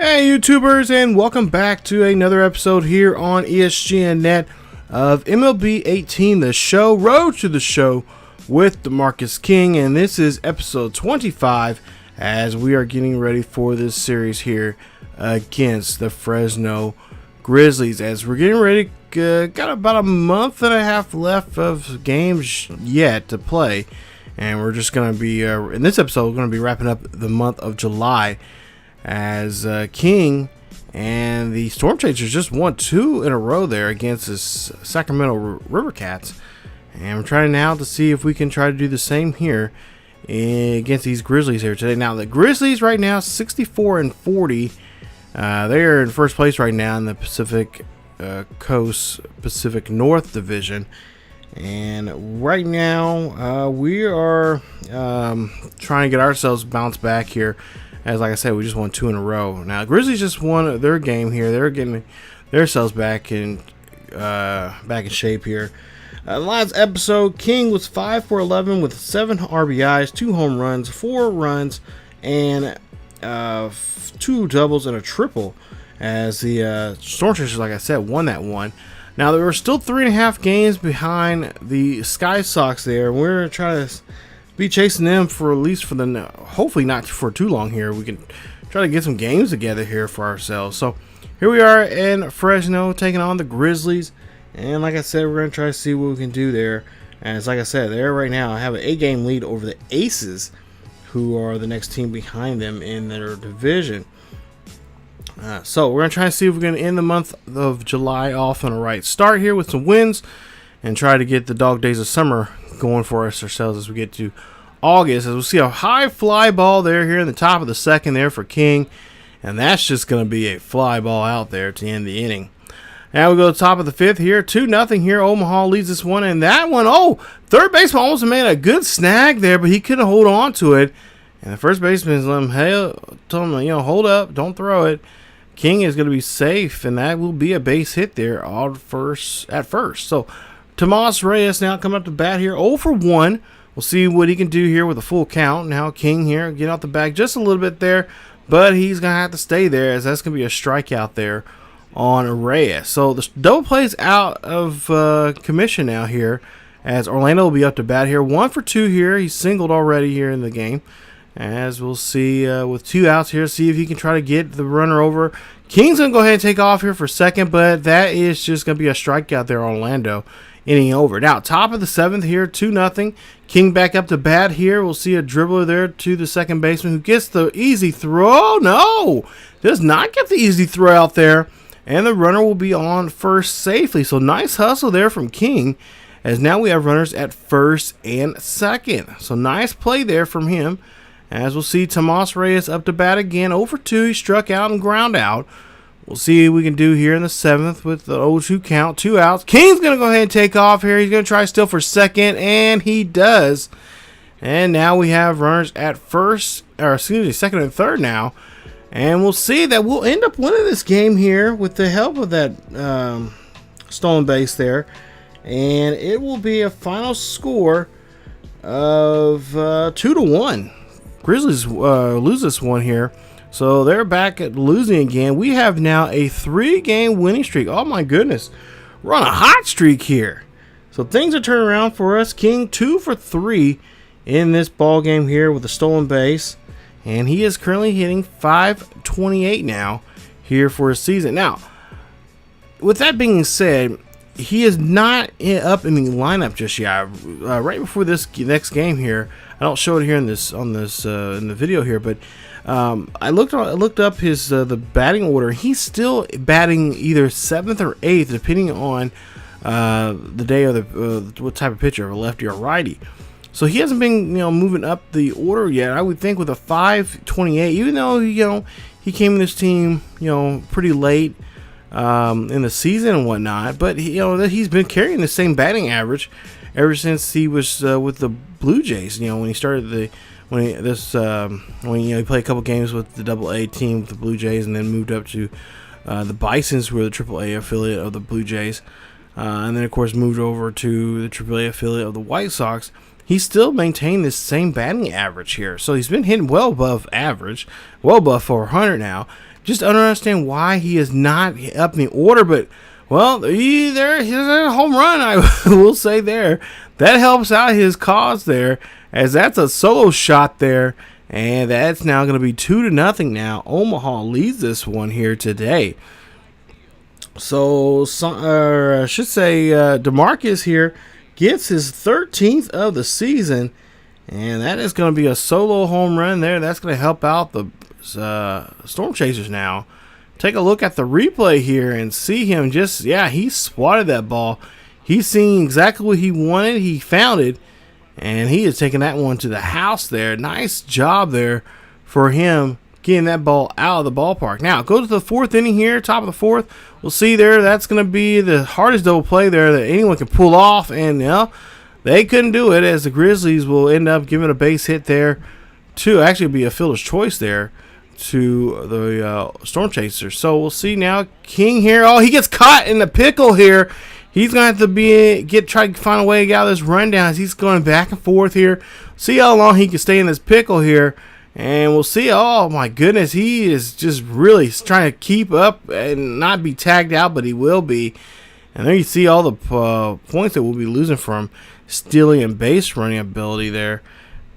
Hey YouTubers, and welcome back to another episode here on ESGNet of MLB 18, the show, Road to the Show with DeMarcus King, and this is episode 25 as we are getting ready for this series here against the Fresno Grizzlies. As we're getting ready, got about a month and a half left of games yet to play, and we're just going to be, in this episode, we're going to be wrapping up the month of July as King and the Storm Chasers just won 2 in a row there against the Sacramento River Cats, and we're trying now to see if we can try to do the same here against these Grizzlies here today. Now the Grizzlies right now 64-40. They're in first place right now in the Pacific Coast Pacific North Division, and right now we are trying to get ourselves bounced back here. As like I said, we just won 2 in a row. Now Grizzlies just won their game here. They're getting themselves back in shape here. Last episode, King was 5 for 11 with 7 RBIs, 2 home runs, 4 runs, and 2 doubles and a triple. As the Storm Chasers, like I said, won that one. Now there were still 3.5 games behind the Sky Sox there. We're trying to be chasing them for at least for the, hopefully not for too long here. We can try to get some games together here for ourselves. So here we are in Fresno taking on the Grizzlies, and like I said, we're gonna try to see what we can do there. As like I said, they're right now have an 8-game lead over the Aces, who are the next team behind them in their division. So we're gonna try to see if we're gonna end the month of July off on a right start here with some wins, and try to get the dog days of summer going for us ourselves as we get to August. As we'll see a high fly ball there here in the top of the second there for King, and that's just going to be a fly ball out there to end the inning. Now we go to the top of the 5th here, 2-0 here. Omaha leads this one, and that one, third baseman almost made a good snag there, but he couldn't hold on to it, and the first baseman let him, told him, hold up, don't throw it. King is going to be safe, and that will be a base hit there at first. So Tomas Reyes now coming up to bat here, 0 for 1. We'll see what he can do here with a full count. Now King here, get out the bag just a little bit there, but he's going to have to stay there, as that's going to be a strikeout there on Reyes. So the double plays out of commission now here, as Orlando will be up to bat here. 1 for 2 here. He's singled already here in the game. As we'll see with 2 outs here, see if he can try to get the runner over. King's going to go ahead and take off here for second, but that is just going to be a strikeout there on Orlando. Inning over. Now, top of the 7th here, 2-0. King back up to bat here. We'll see a dribbler there to the second baseman who gets the easy throw. No, does not get the easy throw out there. And the runner will be on first safely. So nice hustle there from King, as now we have runners at first and second. So nice play there from him. As we'll see Tomas Reyes up to bat again. 0 for 2. He struck out and ground out. We'll see what we can do here in the 7th with the 0-2 count, 2 outs. King's going to go ahead and take off here. He's going to try still for second, and he does. And now we have runners at second and third now. And we'll see that we'll end up winning this game here with the help of that stolen base there. And it will be a final score of 2-1. Grizzlies lose this one here. So they're back at losing again. We have now a 3-game winning streak. Oh my goodness. We're on a hot streak here. So things are turning around for us. King 2 for 3 in this ball game here with a stolen base. And he is currently hitting .528 now here for his season. Now, with that being said, he is not up in the lineup just yet. Right before this next game here, I don't show it here in the video here, but I looked up his the batting order. He's still batting either 7th or 8th, depending on the day of the what type of pitcher, a lefty or righty. So he hasn't been moving up the order yet. I would think with a .528, even though he came in this team pretty late in the season and whatnot, but he's been carrying the same batting average ever since he was with the Blue Jays. When he started when he played a couple games with the AA team with the Blue Jays, and then moved up to the Bisons, who were the AAA affiliate of the Blue Jays, and then of course moved over to the AAA affiliate of the White Sox. He still maintained this same batting average here, so he's been hitting well above average, well above 400 now. just don't understand why he is not up in the order. But, well, he's a home run, I will say there. That helps out his cause there, as that's a solo shot there. And that's now going to be 2-0 now. Omaha leads this one here today. So, I should say DeMarcus here gets his 13th of the season. And that is going to be a solo home run there. That's going to help out the Storm Chasers now. Take a look at the replay here and see him he swatted that ball. He's seeing exactly what he wanted. He found it. And he is taking that one to the house there. Nice job there for him getting that ball out of the ballpark. Now, go to the 4th inning here, top of the 4th. We'll see there. That's going to be the hardest double play there that anyone can pull off. And, they couldn't do it, as the Grizzlies will end up giving a base hit there to actually be a fielder's choice there to the Storm Chasers. So we'll see now. King here. Oh, he gets caught in the pickle here. He's going to have to try to find a way to get out of this rundown as he's going back and forth here. See how long he can stay in this pickle here. And we'll see. Oh, my goodness. He is just really trying to keep up and not be tagged out, but he will be. And there you see all the points that we'll be losing from stealing and base running ability there.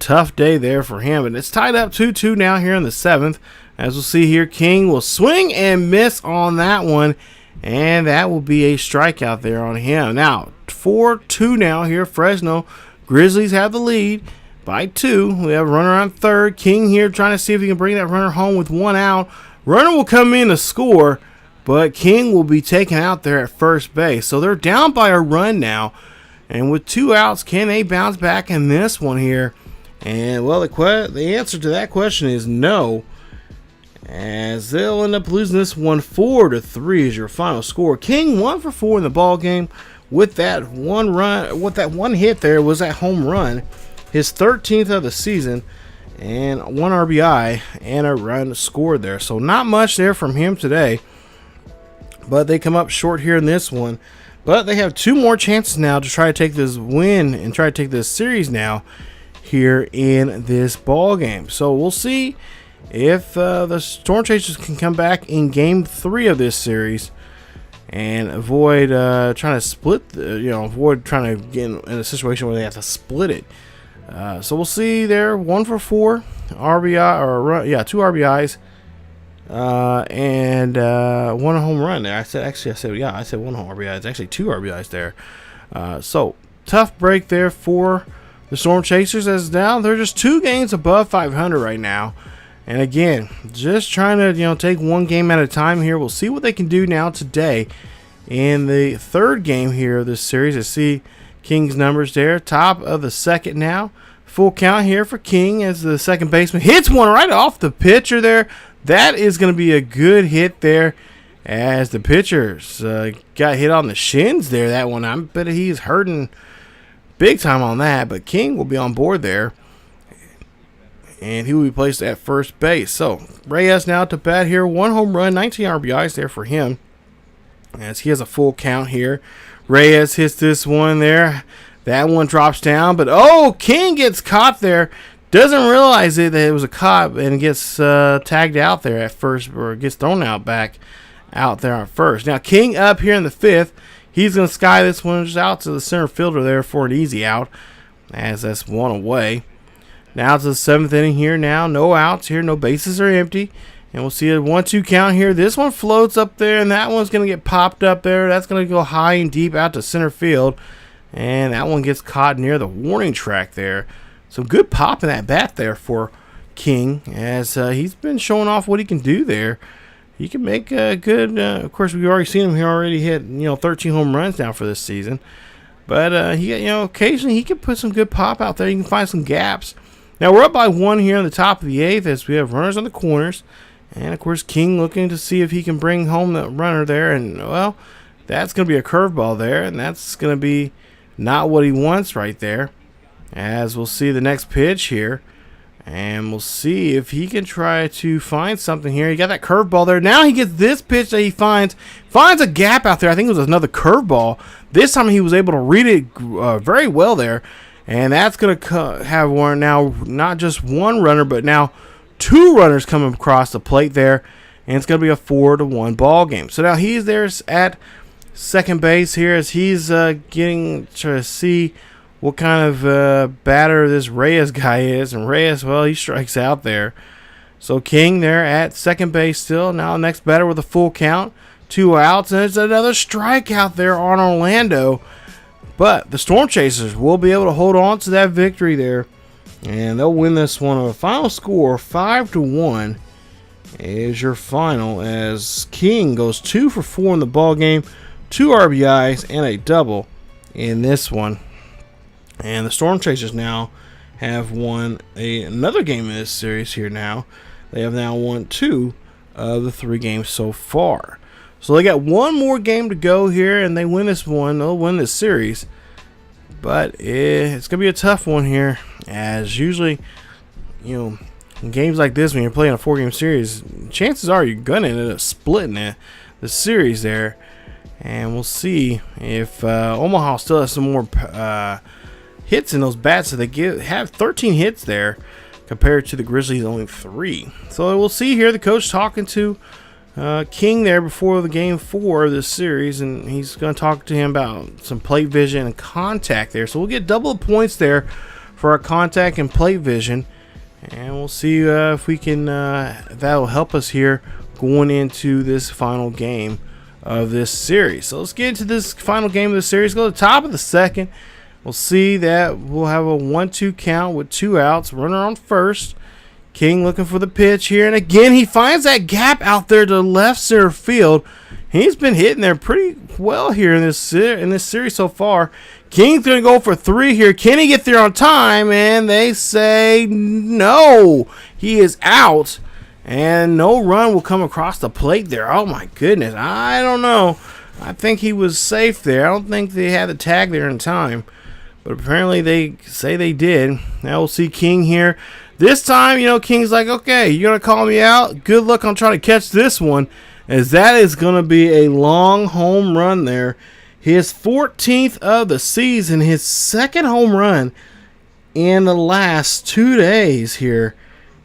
Tough day there for him. And it's tied up 2-2 now here in the 7th. As we'll see here, King will swing and miss on that one. And that will be a strikeout there on him. Now, 4-2 now here. Fresno Grizzlies have the lead by 2. We have a runner on third. King here trying to see if he can bring that runner home with 1 out. Runner will come in to score, but King will be taken out there at first base. So they're down by a run now. And with 2 outs, can they bounce back in this one here? And, well, the answer to that question is no, as they'll end up losing this one 4-3 is your final score. King 1 for 4 in the ball game with that one run. With that one hit there was that home run, his 13th of the season, and 1 RBI and a run scored there. So not much there from him today, but they come up short here in this one. But they have 2 more chances now to try to take this win and try to take this series now here in this ball game. So we'll see if the Storm Chasers can come back in Game 3 of this series and avoid trying to split, avoid trying to get in a situation where they have to split it. So we'll see there. 1 for 4 RBI, 2 RBIs. And 1 home run there. I said 1 home RBI. It's actually 2 RBIs there. So tough break there for the Storm Chasers, as now they're just 2 games above 500 right now. And again, just trying to take 1 game at a time here. We'll see what they can do now today in the 3rd game here of this series. I see King's numbers there. Top of the 2nd now. Full count here for King as the second baseman hits one right off the pitcher there. That is going to be a good hit there, as the pitcher's got hit on the shins there. That one, I bet he's hurting big time on that. But King will be on board there, and he will be placed at first base. So Reyes now to bat here. 1 home run, 19 RBIs there for him, as he has a full count here. Reyes hits this one there. That one drops down, but King gets caught there. Doesn't realize that it was a caught and gets tagged out there at first, or gets thrown out there on first. Now King up here in the 5th. He's going to sky this one just out to the center fielder there for an easy out, as that's 1 away. Now to the 7th inning here now. No outs here. No bases are empty. And we'll see a 1-2 count here. This one floats up there, and that one's going to get popped up there. That's going to go high and deep out to center field. And that one gets caught near the warning track there. So good pop in that bat there for King, as he's been showing off what he can do there. He can make a good, of course, we've already seen him here already hit, 13 home runs now for this season. But occasionally he can put some good pop out there. You can find some gaps. Now we're up by 1 here on the top of the 8th, as we have runners on the corners. And of course King looking to see if he can bring home the runner there. And well, that's going to be a curveball there, and that's going to be not what he wants right there. As we'll see the next pitch here, and we'll see if he can try to find something here. He got that curveball there. Now he gets this pitch that he finds a gap out there. I think it was another curveball. This time he was able to read it very well there, and that's going to have one now, not just 1 runner, but now 2 runners coming across the plate there. and it's going to be a 4-1 ball game. So now he's there at second base here as he's getting to see what kind of batter this Reyes guy is. And Reyes, well, he strikes out there. So King there at second base still. Now next batter with a full count. 2 outs, and it's another strikeout there on Orlando. But the Storm Chasers will be able to hold on to that victory there, and they'll win this one. A final score 5-1 is your final, as King goes 2 for 4 in the ball game, 2 RBIs and a double in this one. And the Storm Chasers now have won another game in this series here now. They have now won 2 of the 3 games so far. So they got one more game to go here, and they win this one. They'll win this series. But it's going to be a tough one here, as usually, in games like this, when you're playing a 4-game series, chances are you're going to end up splitting the series there. And we'll see if Omaha still has some more hits in those bats. So they have 13 hits there compared to the Grizzlies only 3. So we'll see here the coach talking to King there before the game 4 of this series, and he's going to talk to him about some plate vision and contact there. So we'll get double points there for our contact and plate vision, and we'll see if we can that'll help us here going into this final game of this series. So let's get into this final game of the series. Go to the top of the second. We'll see that we'll have a 1-2 count with 2 outs, runner on first. King looking for the pitch here, and again he finds that gap out there to left center field. He's been hitting there pretty well here in this series so far. King's going to go for 3 here. Can he get there on time? And they say no. He is out, and no run will come across the plate there. Oh my goodness, I don't know. I think he was safe there. I don't think they had the tag there in time, but apparently they say they did. Now we'll see King here. This time, King's like, okay, you're going to call me out? Good luck on trying to catch this one, as that is going to be a long home run there. His 14th of the season, his second home run in the last 2 days here,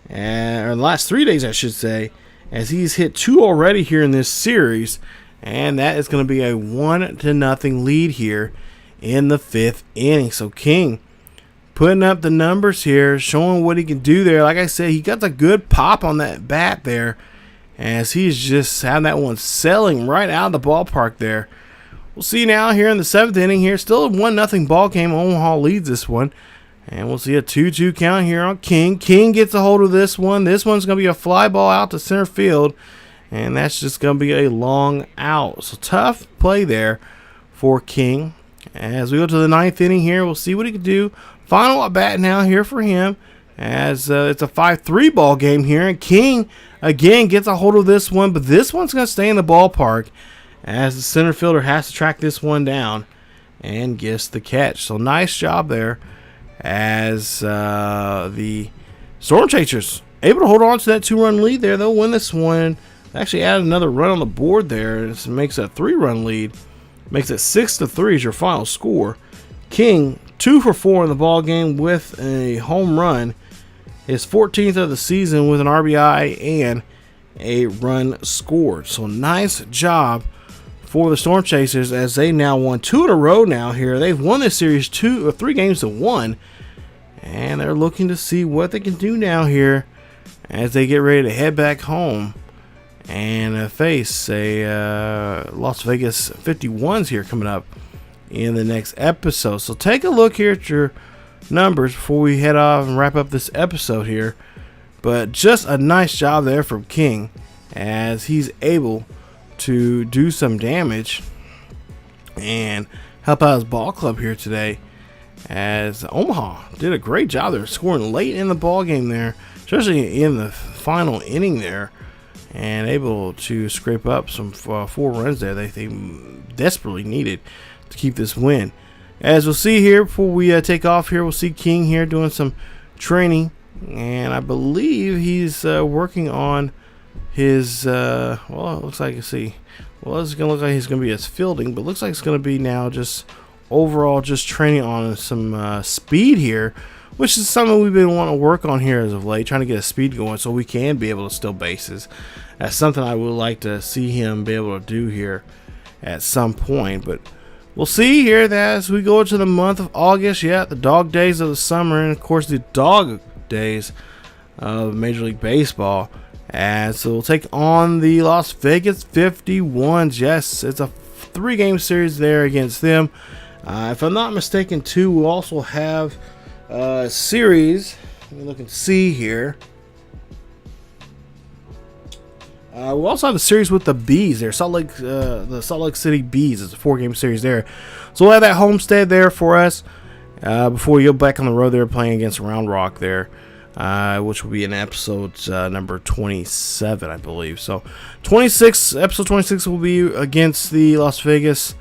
or the last 3 days, I should say, as he's hit 2 already here in this series, and that is going to be a 1-0 lead here in the 5th inning. So King putting up the numbers here, showing what he can do there. Like I said, he got a good pop on that bat there, as he's just having that one sailing right out of the ballpark there. We'll see now here in the 7th inning here. Still a 1-0 ball game. Omaha leads this one. And we'll see a 2-2 count here on King. King gets a hold of this one. This one's going to be a fly ball out to center field, and that's just going to be a long out. So tough play there for King. As we go to the 9th inning here, we'll see what he can do. Final at bat now here for him, as it's a 5-3 ball game here, and King again gets a hold of this one, but this one's going to stay in the ballpark, as the center fielder has to track this one down and gets the catch. So nice job there, as the Storm Chasers able to hold on to that 2-run lead there. They'll win this one. Actually added another run on the board there. This makes a 3-run lead. Makes it 6-3 is your final score. King 2 for 4 in the ball game with a home run. His 14th of the season with an RBI and a run scored. So nice job for the Storm Chasers, as they now won 2 in a row now here. They've won this series 3 games to 1. And they're looking to see what they can do now here as they get ready to head back home and face a Las Vegas 51s here coming up in the next episode. So take a look here at your numbers before we head off and wrap up this episode here. But just a nice job there from King, as he's able to do some damage and help out his ball club here today, as Omaha did a great job there scoring late in the ball game there, especially in the final inning there, and able to scrape up some 4 runs there they desperately needed to keep this win. As we'll see here before we take off here, we'll see King here doing some training, and I believe he's working on his well, it looks like, you see, well, it's gonna look like he's gonna be his fielding, but looks like it's gonna be now just overall just training on some speed here, which is something we've been wanting to work on here as of late, trying to get a speed going so we can be able to steal bases. That's something I would like to see him be able to do here at some point, but we'll see here that as we go into the month of August, the dog days of the summer, and of course the dog days of Major League Baseball. And so we'll take on the Las Vegas 51s. Yes, it's a 3-game series there against them. If I'm not mistaken, too, we'll also have a series. Let me look and see here. We'll also have a series with the Bees there, the Salt Lake City Bees. It's a 4-game series there. So we'll have that homestead there for us before we go back on the road there playing against Round Rock there. Which will be in episode number 27, I believe. So, episode 26 will be against the Las Vegas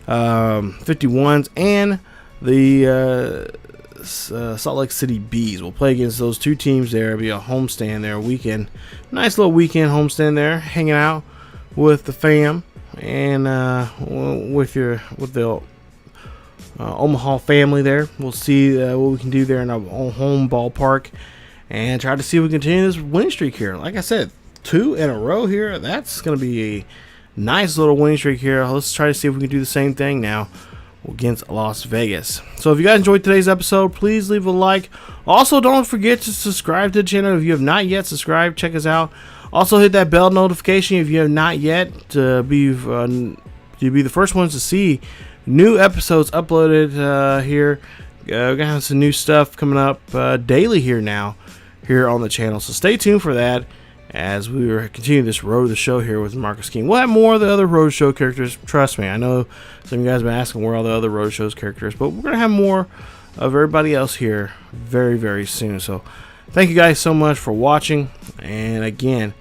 51s and the Salt Lake City Bees. We'll play against those two teams there. It'll be a homestand there, weekend, nice little weekend homestand there, hanging out with the fam and with the Omaha family there. We'll see what we can do there in our own home ballpark. And try to see if we continue this winning streak here. Like I said, 2 in a row here. That's going to be a nice little winning streak here. Let's try to see if we can do the same thing now against Las Vegas. So if you guys enjoyed today's episode, please leave a like. Also, don't forget to subscribe to the channel if you have not yet subscribed. Check us out. Also, hit that bell notification if you have not yet to be the first ones to see new episodes uploaded here. We're going to have some new stuff coming up daily here on the channel. So stay tuned for that as we continue this Road to the Show here with DeMarcus King. We'll have more of the other Road to Show characters. Trust me, I know some of you guys have been asking where all the other Road to Show's characters, but we're going to have more of everybody else here very, very soon. So thank you guys so much for watching. And again,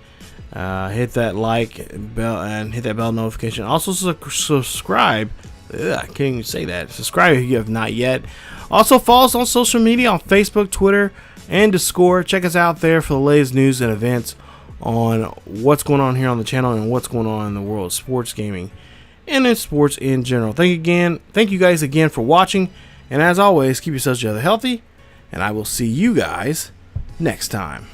hit that like bell and hit that bell notification. Also subscribe. I can't even say that. Subscribe if you have not yet. Also follow us on social media on Facebook, Twitter, and Discord. Check us out there for the latest news and events on what's going on here on the channel and what's going on in the world of sports gaming and in sports in general. Thank you guys again for watching, and as always, keep yourselves healthy, and I will see you guys next time.